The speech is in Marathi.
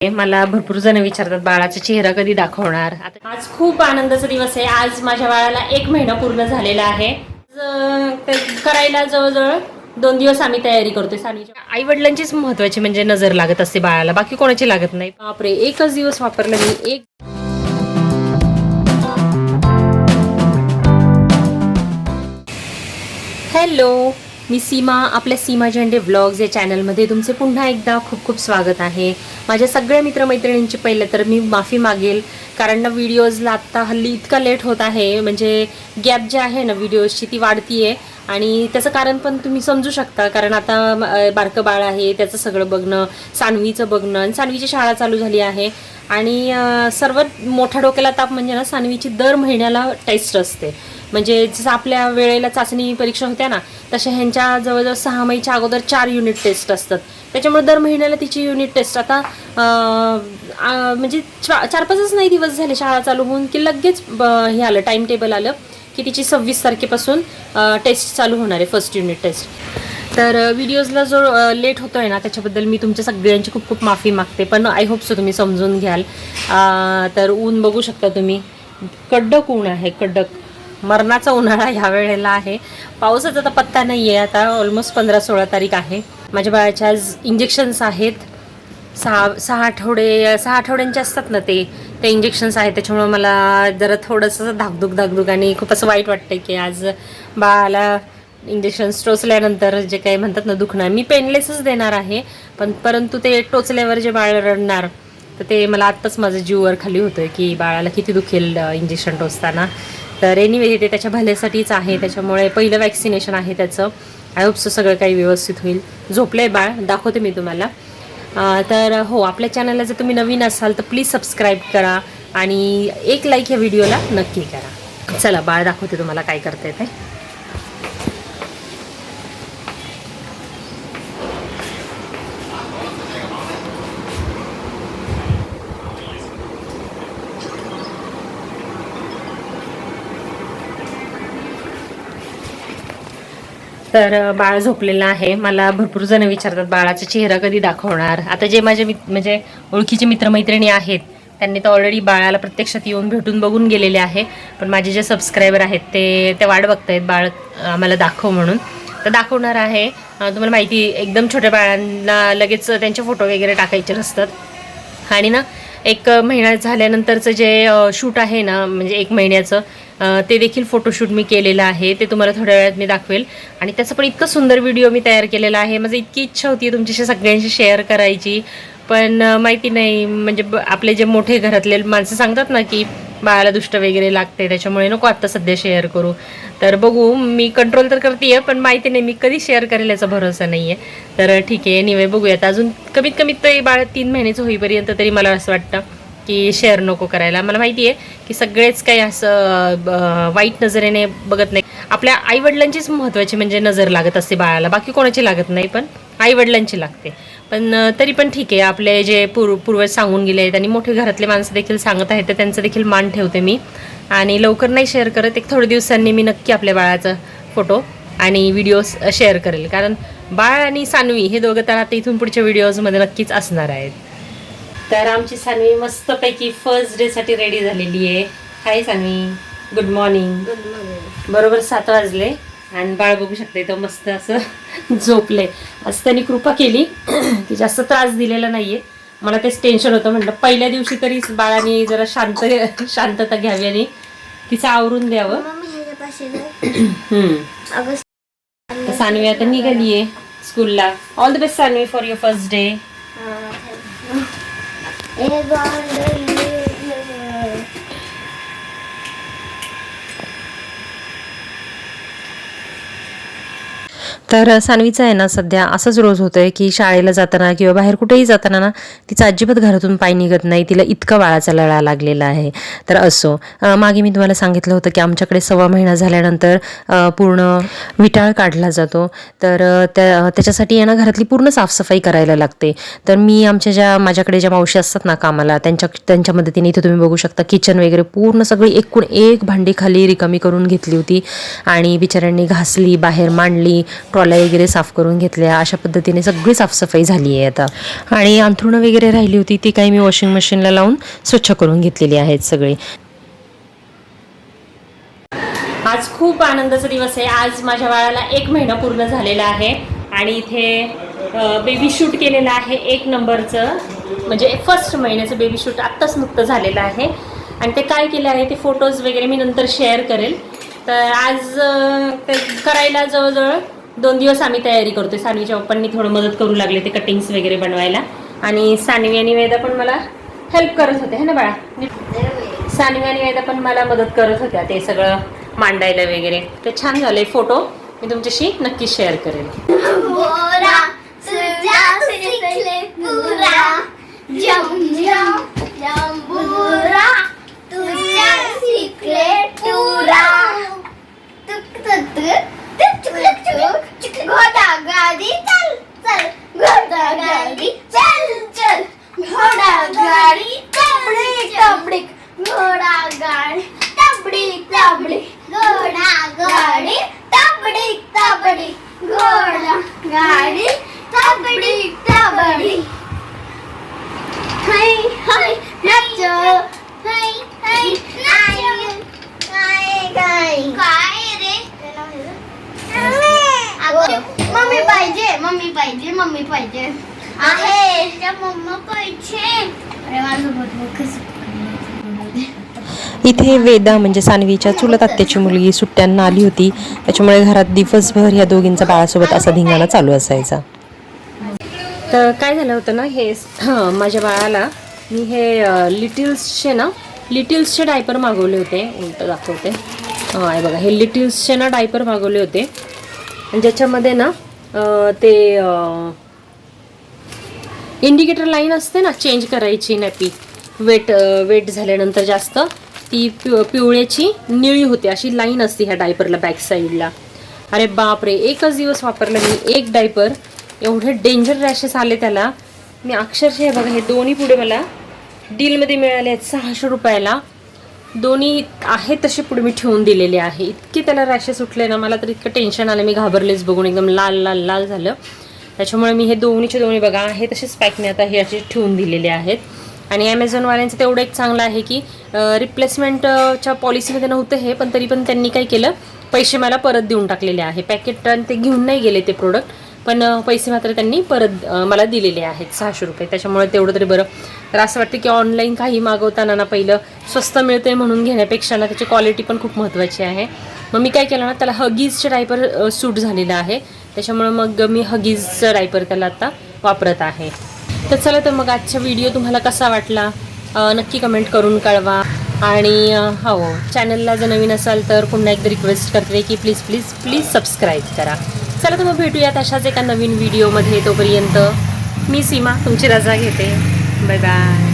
मला भरपूर जण विचारतात बाळाचा चेहरा कधी दाखवणार. आज खूप आनंदाचा दिवस आहे. आज माझ्या बाळाला 1 महिना पूर्ण झालेला आहे. करायला जवळजवळ 2 दिवस आम्ही तयारी करतोय. सानवीच्या आई वडिलांचीच महत्वाची म्हणजे नजर लागत असते बाळाला, बाकी कोणाची लागत नाही. बापरे, एकच दिवस वापरलं मी. हॅलो, मी सीमा. आपल्या सीमा झेंडे व्लॉग्स या चॅनलमध्ये तुमचे पुन्हा एकदा खूप खूप स्वागत आहे. माझ्या सगळ्या मित्रमैत्रिणींची पहिलं तर मी माफी मागेल, कारण ना व्हिडिओजला आत्ता हल्ली इतका लेट होत आहे. म्हणजे गॅप जे आहे ना व्हिडिओजची ती वाढती आहे. आणि त्याचं कारण पण तुम्ही समजू शकता, कारण आता बारकं बाळ आहे, त्याचं सगळं बघणं, सानवीचं बघणं, आणि सानवीची शाळा चालू झाली आहे. आणि सर्वात मोठा डोक्याला ताप म्हणजे ना सानवीची दर महिन्याला टेस्ट असते. म्हणजे जसं आपल्या वेळेला चाचणी परीक्षा होत्या ना, तशा ह्यांच्या जवळजवळ 6 महिन्याच्या अगोदर 4 युनिट टेस्ट असतात. त्याच्यामुळे दर महिन्याला तिची युनिट टेस्ट आता म्हणजे 4-5च नाही दिवस झाले शाळा चालू होऊन की लगेच हे आलं, टाइम टेबल आलं की तिची 26 तारखेपासून टेस्ट चालू होणार आहे, फर्स्ट युनिट टेस्ट. तर व्हिडिओजला जो लेट होतोय ना त्याच्याबद्दल मी तुमच्या सगळ्यांची खूप खूप माफी मागते, पण आय होप सो तुम्ही समजून घ्याल. तर ऊन बघू शकता तुम्ही, कडक ऊन आहे, कडक मरणाचा उन्हाळा ह्या वेळेला आहे. पावसाचा तर पत्ता नाही आहे. आता ऑलमोस्ट 15-16 तारीख आहे. माझ्या बाळाच्या आज इंजेक्शन्स आहेत. 6 आठवड्यांचे असतात ना ते इंजेक्शन्स आहेत. त्याच्यामुळे मला जरा थोडंसं धाकधूक आणि खूप असं वाईट वाटतं की आज बाळाला इंजेक्शन्स टोचल्यानंतर जे काही म्हणतात ना दुखणार. मी पेनलेसच देणार आहे, परंतु ते टोचल्यावर जे बाळ रडणार तर ते मला आत्ताच माझं जीववर खाली होतं की बाळाला किती दुखेल इंजेक्शन टोचताना. तर एनिवे ते त्याच्या भल्यासाठीच आहे. त्याच्यामुळे पहिलं वॅक्सिनेशन आहे त्याचं. आय होप सो सगळं काही व्यवस्थित होईल. झोपलं आहे बाळ, दाखवते मी तुम्हाला. तर हो, आपल्या चॅनलला जर तुम्ही नवीन असाल तर प्लीज सबस्क्राईब करा आणि एक लाईक ह्या व्हिडिओला नक्की करा. चला बाळ दाखवते तुम्हाला काय करते ते. तर बाळ झोपलेलं आहे. मला भरपूर जण विचारतात बाळाचा चेहरा कधी दाखवणार. आता जे माझे म्हणजे ओळखीचे मित्रमैत्रिणी आहेत त्यांनी तर ऑलरेडी बाळाला प्रत्यक्षात येऊन भेटून बघून गेलेले आहे. पण माझे जे सबस्क्रायबर आहेत ते वाट बघतायत बाळ आम्हाला दाखव म्हणून. तर दाखवणार आहे. तुम्हाला माहिती, एकदम छोट्या बाळांना लगेच त्यांचे फोटो वगैरे टाकायचे नसतात. आणि ना 1 महिना झाल्यानंतरचं जे शूट आहे ना, म्हणजे 1 महिन्याचं ते देखील फोटोशूट मी केलेलं आहे. ते तुम्हाला थोड्या वेळात मी दाखवेल. आणि त्याचं पण इतकं सुंदर व्हिडिओ मी तयार केलेला आहे. माझी इतकी इच्छा होती तुमच्याशी सगळ्यांशी शेअर करायची, पण माहिती नाही, म्हणजे आपले जे मोठे घरातले माणसं सांगतात ना की बाळाला दुष्ट वगैरे लागते, त्याच्यामुळे नको आत्ता सध्या शेअर करू. तर बघू, मी कंट्रोल तर करते आहे, पण माहिती नाही मी कधी शेअर करेल याचा भरोसा नाही आहे. तर ठीक आहे, एनिवे बघूयात. अजून कमीत कमी ते बाळ 3 महिन्याचं होईपर्यंत तरी मला असं वाटतं की शेअर नको करायला. मला माहिती आहे की सगळेच काही असं वाईट नजरेने बघत नाही. आपल्या आईवडिलांचीच महत्त्वाची म्हणजे नजर लागत असते बाळाला, बाकी कोणाची लागत नाही, पण आईवडिलांची लागते. पण तरी पण ठीक आहे, आपले जे पूर्वज सांगून गेले आहेत आणि मोठे घरातले माणसं देखील सांगत आहेत तर त्यांचा देखील मान ठेवते मी. आणि लवकर नाही शेअर करत, एक थोड्या दिवसांनी मी नक्की आपल्या बाळाचा फोटो आणि व्हिडिओज शेअर करेल. कारण बाळ आणि सानवी हे दोघं तर आता इथून पुढच्या व्हिडिओजमध्ये नक्कीच असणार आहेत. तर आमची सानवी मस्तपैकी फर्स्ट डेसाठी रेडी झालेली आहे. हाय सानवी, गुड मॉर्निंग. बरोबर 7 वाजले आणि बाळ बघू शकते तो मस्त असं झोपले. असं त्यांनी कृपा केली की जास्त त्रास दिलेला नाहीये. मला तेच टेन्शन होतं, म्हटलं पहिल्या दिवशी तरी बाळाने जरा शांतता घ्यावी आणि तिचं आवरून द्यावं. सानवी आता निघाली आहे स्कूलला. All the best Sanvi for your first day. तर सानवीचं आहे ना सध्या असंच रोज होतं आहे की शाळेला जाताना किंवा बाहेर कुठेही जाताना ना तिचा अजिबात घरातून पाय निघत नाही. तिला इतका बाळाचा लळा लागलेला आहे. तर असो, मागे मी तुम्हाला सांगितलं होतं की आमच्याकडे 1.25 महिना झाल्यानंतर पूर्ण विटाळ काढला जातो. तर त्याच्यासाठी आहे ना घरातली पूर्ण साफसफाई करायला लागते. तर मी माझ्याकडे ज्या मावशी असतात ना कामाला, त्यांच्या मदतीने इथे तुम्ही बघू शकता किचन वगैरे पूर्ण सगळी एकूण एक भांडी खाली रिकामी करून घेतली होती आणि बिचाऱ्यांनी घासली, बाहेर मांडली, ट्रॉल्या वगैरे साफ करून घेतल्या. अशा पद्धतीने सगळी साफसफाई झाली आहे आता. आणि अंथरुणं वगैरे राहिली होती ती काही मी वॉशिंग मशीनला लावून स्वच्छ करून घेतलेली आहेत सगळी. आज खूप आनंदाचा दिवस आहे. आज माझ्या बाळाला 1 महिना पूर्ण झालेला आहे आणि इथे बेबी शूट केलेलं आहे 1 नंबरचं, म्हणजे फर्स्ट महिन्याचं बेबी शूट आत्ताच नुकतं झालेलं आहे. आणि ते काय केलं आहे ते फोटोज वगैरे मी नंतर शेअर करेल. तर आज ते करायला जवळजवळ 2 दिवस आम्ही तयारी करतोय. सानवीच्या पप्पांनी थोडं मदत करू लागले ते कटिंग्स वगैरे बनवायला. आणि सानवी आणि वेदा पण मला हेल्प करत होते है ना बाळा. सानवी आणि वेदा पण मला मदत करत होत्या ते सगळं मांडायला वगैरे. ते छान झाले फोटो, मी तुमच्याशी नक्की शेअर करेल. मम्मी पाहिजे आहे त्या मम्मा पाहिजे. इथे वेदा म्हणजे सानवीच्या चुलत आत्याची मुलगी सुट्ट्यांना आली होती, त्याच्यामुळे घरात दिवसभर ह्या दोघींचा बाळासोबत असा धिंगाणा चालू असायचा. तर काय झालं होतं ना, हे माझ्या बाळाला मी हे लिटिल्सचे डायपर मागवले होते. उलट दाखवते, आहे बघा, हे लिटिल्सचे ना डायपर मागवले होते. ज्याच्यामध्ये ना ते इंडिकेटर लाईन असते ना चेंज करायची नॅपी वेट झाल्यानंतर जास्त ती पिवळ्याची निळी होते अशी लाईन असते ह्या डायपरला बॅक साईडला. अरे बापरे, 1च दिवस वापरला मी 1 डायपर, एवढे डेंजर रॅशेस आले त्याला. मी अक्षरशः हे बघा, हे दोन्ही पुढे मला डीलमध्ये मिळाले आहेत 600 रुपयाला. दोन्ही आहेत तसे पुढे मी ठेवून दिलेले आहे. इतके त्याला रॅशेस उठले ना, मला तर इतकं टेन्शन आलं, मी घाबरलेच बघून, एकदम लाल लाल लाल झालं. त्याच्यामुळे मी हे दोन्ही बघा आहे तसेच पॅकने आता हे असे ठेवून दिलेले आहेत. आणि ॲमेझॉनवाल्यांचं तेवढं एक चांगलं आहे की रिप्लेसमेंटच्या पॉलिसीमध्ये नव्हतं हे, पण तरी पण त्यांनी काय केलं, पैसे मला परत देऊन टाकलेले आहे. पॅकेट ते घेऊन नाही गेले ते प्रोडक्ट, पण पैसे मात्र त्यांनी परत मला दिलेले आहेत 600 रुपये. त्याच्यामुळे तेवढं तरी बरं. तर असं वाटतं की ऑनलाईन काही मागवताना ना पहिलं स्वस्त मिळते म्हणून घेण्यापेक्षा ना त्याची क्वालिटी पण खूप महत्त्वाची आहे. मग मी काय केलं ना, त्याला हगीजचे डायपर सूट झालेलं आहे, त्याच्यामुळे मग मी हगीजचं डायपर त्याला आता वापरत आहे. तर चला, तर मग आजचा व्हिडिओ तुम्हाला कसा वाटला नक्की कमेंट करून कळवा. आणि हो, चॅनलला जर नवीन असाल तर पुन्हा एकदा रिक्वेस्ट करते की प्लीज प्लीज प्लीज सबस्क्राईब करा. चला, तर मग भेटूयात अशाच एका नवीन व्हिडिओमध्ये. तोपर्यंत मी सीमा तुमची रजा घेते. Bye bye.